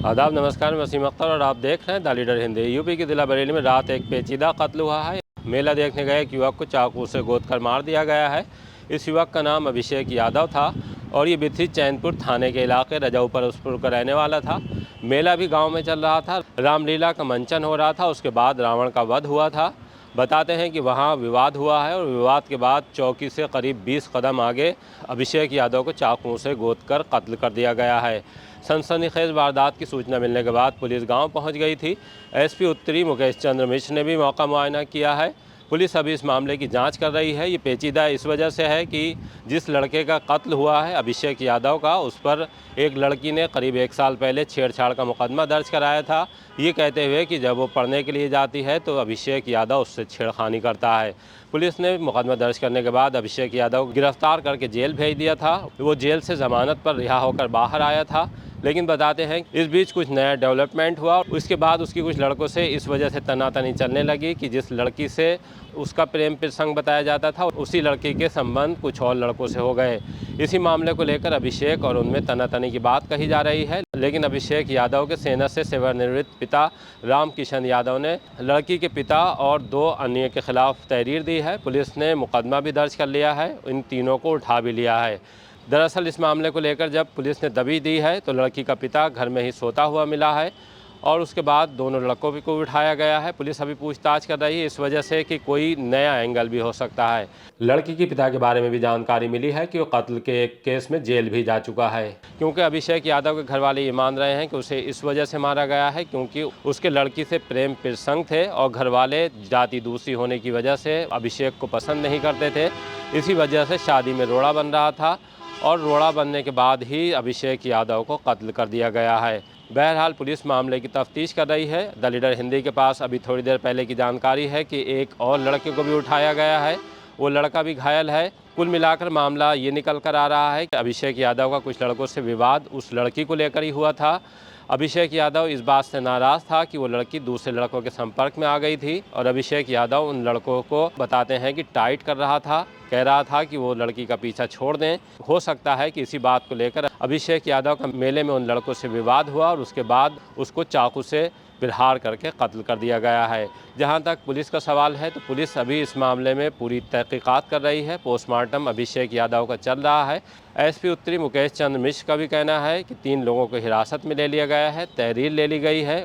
आदाब, नमस्कार। मैं वसीम अख्तर और आप देख रहे हैं द लीडर हिंदी। यूपी के जिला बरेली में रात एक पेचीदा कत्ल हुआ है। मेला देखने गए एक युवक को चाकू से गोद कर मार दिया गया है। इस युवक का नाम अभिषेक यादव था और ये बिथी चैनपुर थाने के इलाके रजाऊ परसपुर का रहने वाला था। मेला भी गांव में चल रहा था। रामलीला का मंचन हो रहा था। उसके बाद रावण का वध हुआ था। बताते हैं कि वहां विवाद हुआ है और विवाद के बाद चौकी से करीब 20 कदम आगे अभिषेक यादव को चाकुओं से गोद कर कत्ल कर दिया गया है। सनसनीखेज वारदात की सूचना मिलने के बाद पुलिस गांव पहुंच गई थी। एसपी उत्तरी मुकेश चंद्र मिश्र ने भी मौका मुआयना किया है। पुलिस अभी इस मामले की जांच कर रही है। ये पेचीदा इस वजह से है कि जिस लड़के का कत्ल हुआ है अभिषेक यादव का, उस पर एक लड़की ने करीब 1 साल पहले छेड़छाड़ का मुकदमा दर्ज कराया था, ये कहते हुए कि जब वो पढ़ने के लिए जाती है तो अभिषेक यादव उससे छेड़खानी करता है। पुलिस ने मुकदमा दर्ज करने के बाद अभिषेक यादव को गिरफ्तार करके जेल भेज दिया था। वो जेल से जमानत पर रिहा होकर बाहर आया था। लेकिन बताते हैं इस बीच कुछ नया डेवलपमेंट हुआ। उसके बाद उसकी कुछ लड़कों से इस वजह से तनातनी चलने लगी कि जिस लड़की से उसका प्रेम प्रसंग बताया जाता था उसी लड़की के संबंध कुछ और लड़कों से हो गए। इसी मामले को लेकर अभिषेक और उनमें तनातनी की बात कही जा रही है। लेकिन अभिषेक यादव के सेना से सेवानिवृत्त पिता राम किशन यादव ने लड़की के पिता और 2 अन्य के खिलाफ तहरीर दी है। पुलिस ने मुकदमा भी दर्ज कर लिया है। इन तीनों को उठा भी लिया है। दरअसल इस मामले को लेकर जब पुलिस ने दबी दी है तो लड़की का पिता घर में ही सोता हुआ मिला है और उसके बाद दोनों लड़कों को उठाया गया है। पुलिस अभी पूछताछ कर रही है इस वजह से कि कोई नया एंगल भी हो सकता है। लड़की के पिता के बारे में भी जानकारी मिली है कि वो कत्ल के एक केस में जेल भी जा चुका है, क्योंकि अभिषेक यादव के घर वाले ये मान रहे हैं कि उसे इस वजह से मारा गया है क्योंकि उसके लड़की से प्रेम प्रसंग थे और घर वाले जाति दूसरी होने की वजह से अभिषेक को पसंद नहीं करते थे। इसी वजह से शादी में रोड़ा बन रहा था और रोड़ा बनने के बाद ही अभिषेक यादव को कत्ल कर दिया गया है। बहरहाल पुलिस मामले की तफ्तीश कर रही है। द लीडर हिंदी के पास अभी थोड़ी देर पहले की जानकारी है कि एक और लड़के को भी उठाया गया है, वो लड़का भी घायल है। कुल मिलाकर मामला ये निकल कर आ रहा है कि अभिषेक यादव का कुछ लड़कों से विवाद उस लड़की को लेकर ही हुआ था। अभिषेक यादव इस बात से नाराज़ था कि वो लड़की दूसरे लड़कों के संपर्क में आ गई थी और अभिषेक यादव उन लड़कों को बताते हैं कि टाइट कर रहा था, कह रहा था कि वो लड़की का पीछा छोड़ दें। हो सकता है कि इसी बात को लेकर अभिषेक यादव का मेले में उन लड़कों से विवाद हुआ और उसके बाद उसको चाकू से प्रहार करके कत्ल कर दिया गया है। जहां तक पुलिस का सवाल है तो पुलिस अभी इस मामले में पूरी तहकीकात कर रही है। पोस्टमार्टम अभिषेक यादव का चल रहा है। एसपी उत्तरी मुकेश चंद्र मिश्र का भी कहना है कि 3 लोगों को हिरासत में ले लिया गया है, तहरीर ले ली गई है।